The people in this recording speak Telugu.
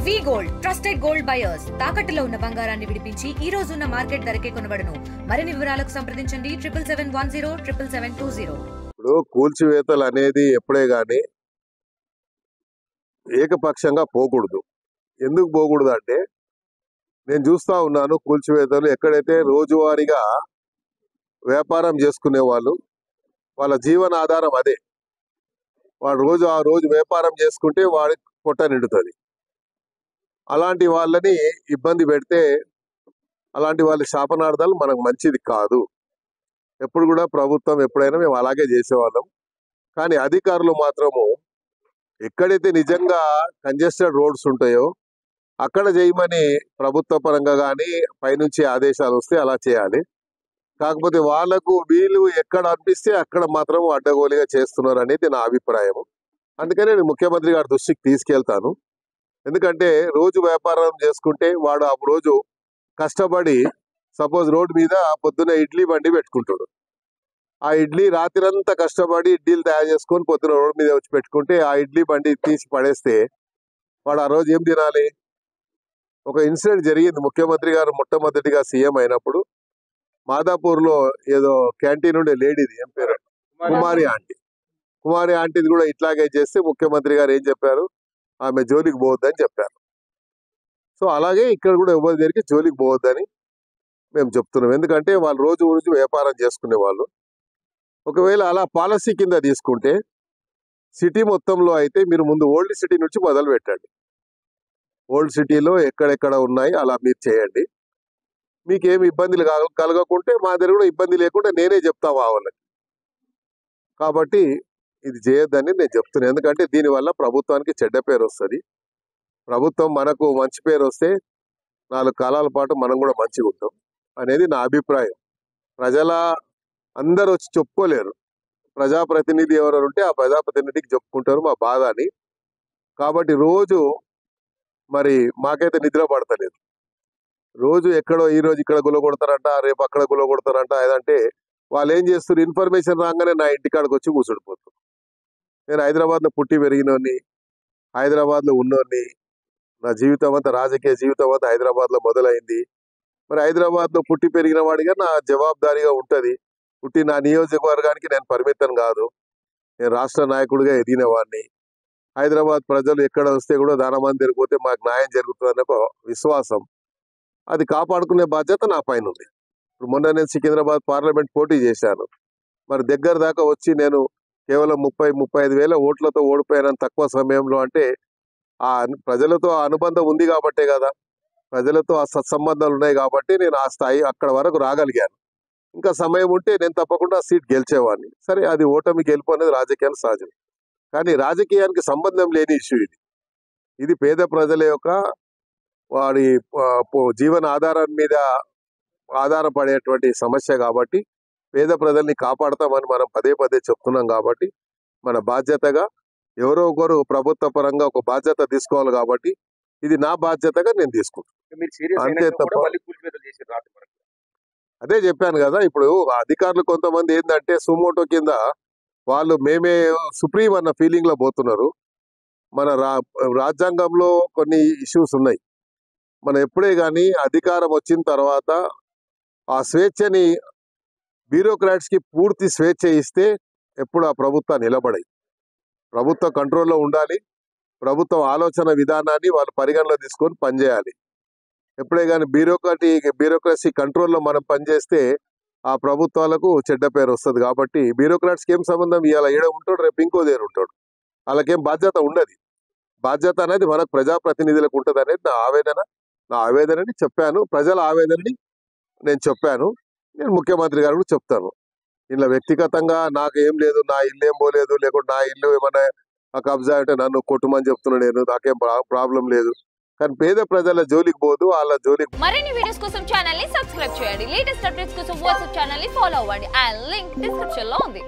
వి గోల్డ్ ట్రస్టెడ్ గోల్డ్ బయర్స్ తాకట్టులో ఉన్న బంగారాన్ని విడిపించి ఈ రోజు ఉన్న మార్కెట్ ధరకే కొనబడును. మరిన్ని వివరాలకు సంప్రదించండి 7710772020. ఇప్పుడు కూల్చివేతలు అనేది ఎప్పుడే గాని ఏకపక్షంగా పోకూడదు. ఎందుకు పోకూడదు అంటే నేను చూస్తా ఉన్నాను కూల్చివేతలు ఎక్కడైతే రోజువారీగా వ్యాపారం చేసుకునే వాళ్ళు వాళ్ళ జీవన ఆధారం అదే. వాడు ఆ రోజు వ్యాపారం చేసుకుంటే వాడి పొట్ట నిండుతుంది. అలాంటి వాళ్ళని ఇబ్బంది పెడితే అలాంటి వాళ్ళ శాపనార్థాలు మనకు మంచిది కాదు. ఎప్పుడు కూడా ప్రభుత్వం ఎప్పుడైనా మేము అలాగే చేసేవాళ్ళం. కానీ అధికారులు మాత్రము ఎక్కడైతే నిజంగా కంజెస్టెడ్ రోడ్స్ ఉంటాయో అక్కడ చేయమని ప్రభుత్వ పరంగా కానీ పైనుంచి ఆదేశాలు వస్తే అలా చేయాలి. కాకపోతే వాళ్ళకు వీళ్ళు ఎక్కడ అనిపిస్తే అక్కడ మాత్రం అడ్డగోలుగా చేస్తున్నారు అనేది నా అభిప్రాయం. అందుకనే నేను ముఖ్యమంత్రి గారి దృష్టికి తీసుకెళ్తాను. ఎందుకంటే రోజు వ్యాపారం చేసుకుంటే వాడు ఆ రోజు కష్టపడి సపోజ్ రోడ్డు మీద పొద్దున్న ఇడ్లీ బండి పెట్టుకుంటాడు. ఆ ఇడ్లీ రాత్రంతా కష్టపడి ఇడ్లీలు తయారు చేసుకొని పొద్దున రోడ్డు మీద వచ్చి పెట్టుకుంటే ఆ ఇడ్లీ బండి తీసి పడేస్తే వాడు ఆ రోజు ఏం తినాలి? ఒక ఇన్సిడెంట్ జరిగింది. ముఖ్యమంత్రి గారు మొట్టమొదటిగా సీఎం అయినప్పుడు మాదాపూర్లో ఏదో క్యాంటీన్ ఉండే లేడీది, ఏం పేరు, కుమారి ఆంటీది కూడా ఇట్లాగే చేస్తే ముఖ్యమంత్రి గారు ఏం చెప్పారు? ఆమె జోలికి పోవద్దని చెప్పారు. సో అలాగే ఇక్కడ కూడా ఎవరి దగ్గరికి జోలికి పోవద్దని మేము చెప్తున్నాం. ఎందుకంటే వాళ్ళు రోజు వ్యాపారం చేసుకునే వాళ్ళు. ఒకవేళ అలా పాలసీ కింద తీసుకుంటే సిటీ మొత్తంలో అయితే మీరు ముందు ఓల్డ్ సిటీ నుంచి మొదలు పెట్టండి. ఓల్డ్ సిటీలో ఎక్కడెక్కడ ఉన్నాయి అలా మీరు చేయండి. మీకేమి ఇబ్బందులు కలగకుంటే మా దగ్గర కూడా ఇబ్బంది లేకుండా నేనే చెప్తా వాళ్ళకి. కాబట్టి ఇది చేయొద్దని నేను చెప్తున్నాను. ఎందుకంటే దీనివల్ల ప్రభుత్వానికి చెడ్డ పేరు వస్తుంది. ప్రభుత్వం మనకు మంచి పేరు వస్తే 4 కాలాల పాటు మనం కూడా మంచిగా ఉంటాం అనేది నా అభిప్రాయం. ప్రజల అందరూ వచ్చి చెప్పుకోలేరు. ప్రజాప్రతినిధి ఎవరు ఉంటే ఆ ప్రజాప్రతినిధికి చెప్పుకుంటారు మా బాధ అని. కాబట్టి రోజు మరి మాకైతే నిద్ర పడతలేదు. రోజు ఎక్కడో ఈ రోజు ఇక్కడ గులగొడతారంట, రేపు అక్కడ గులగొడతారంట. ఏదంటే వాళ్ళు ఏం చేస్తారు? ఇన్ఫర్మేషన్ రాగానే నా ఇంటికాడికి వచ్చి కూర్చుడిపోతారు. నేను హైదరాబాద్లో పుట్టి పెరిగినోని, హైదరాబాద్లో ఉన్నోని, నా జీవితం అంతా రాజకీయ జీవితం అంతా హైదరాబాద్లో మొదలైంది. మరి హైదరాబాద్లో పుట్టి పెరిగిన వాడిగా నా జవాబుదారీగా ఉంటుంది. పుట్టి నా నియోజకవర్గానికి నేను పరిమితం కాదు. నేను రాష్ట్ర నాయకుడిగా ఎదిగిన వాడిని. హైదరాబాద్ ప్రజలు ఎక్కడ వస్తే కూడా దానమంది జరిగిపోతే మాకు న్యాయం జరుగుతుందన్న ఒక విశ్వాసం, అది కాపాడుకునే బాధ్యత నా పైన ఉంది. ఇప్పుడు మొన్న నేను సికింద్రాబాద్ పార్లమెంట్ పోటీ చేశాను. మరి దగ్గర దాకా వచ్చి నేను కేవలం 30-35 వేల ఓట్లతో ఓడిపోయాను తక్కువ సమయంలో. అంటే ఆ ప్రజలతో ఆ అనుబంధం ఉంది కాబట్టే కదా, ప్రజలతో ఆ సత్సంబంధాలు ఉన్నాయి కాబట్టి నేను ఆ స్థాయి అక్కడ వరకు రాగలిగాను. ఇంకా సమయం ఉంటే నేను తప్పకుండా సీట్ గెలిచేవాడిని. సరే, అది ఓటమి గెలుపు అనేది రాజకీయానికి సహజం. కానీ రాజకీయానికి సంబంధం లేని ఇష్యూ ఇది. ఇది పేద ప్రజల యొక్క వాడి జీవన ఆధారం మీద ఆధారపడేటువంటి సమస్య కాబట్టి పేద ప్రజల్ని కాపాడతామని మనం పదే చెప్తున్నాం. కాబట్టి మన బాధ్యతగా ఎవరో ఒకరు ప్రభుత్వ పరంగా ఒక బాధ్యత తీసుకోవాలి. కాబట్టి ఇది నా బాధ్యతగా నేను తీసుకుంటాను, అంతే తప్ప. అదే చెప్పాను కదా, ఇప్పుడు అధికారులు కొంతమంది ఏంటంటే సుమోటో కింద వాళ్ళు మేమే సుప్రీం అన్న ఫీలింగ్ లో పోతున్నారు. మన రాజ్యాంగంలో కొన్ని ఇష్యూస్ ఉన్నాయి. మనం ఎప్పుడే కానీ అధికారం వచ్చిన తర్వాత ఆ స్వేచ్ఛని బ్యూరోక్రాట్స్ కి పూర్తి స్వేచ్ఛ ఇస్తే ఎప్పుడు ఆ ప్రభుత్వాలు నిలబడాయి. ప్రభుత్వ కంట్రోల్లో ఉండాలి. ప్రభుత్వం ఆలోచన విధానాన్ని వాళ్ళు పరిగణలో తీసుకొని పనిచేయాలి. ఎప్పుడే కానీ బ్యూరోక్రసీ కంట్రోల్లో మనం పనిచేస్తే ఆ ప్రభుత్వాలకు చెడ్డ పేరు వస్తుంది. కాబట్టి బ్యూరోక్రాట్స్కి ఏం సంబంధం? ఇవాళ ఏడ ఉంటాడు, రేపు ఇంకో దగ్గర ఉంటాడు. వాళ్ళకేం బాధ్యత ఉండదు. బాధ్యత అనేది మనకు ప్రజాప్రతినిధులకు ఉంటుంది అనేది నా ఆవేదనని చెప్పాను. ప్రజల ఆవేదనని నేను చెప్పాను. నేను ముఖ్యమంత్రి గారు కూడా చెప్తాను. ఇలా వ్యక్తిగతంగా నాకు ఏం లేదు, నా ఇల్లు ఏం పోలేదు, లేకుంటే నా ఇల్లు ఏమైనా కబ్జా అంటే నన్ను కొట్టుమని చెప్తున్నా. నేను నాకేం ప్రాబ్లం లేదు. కానీ పేద ప్రజల జోలికి పోదు, వాళ్ళ జోలికి. మరిన్ని వీడియోస్ కోసం ఛానల్ ని సబ్స్క్రైబ్ చేయండి. లేటెస్ట్ అప్డేట్స్ కోసం వాట్సాప్ ఛానల్ ని ఫాలో అవ్వండి. ఆ లింక్ డిస్క్రిప్షన్ లో ఉంది.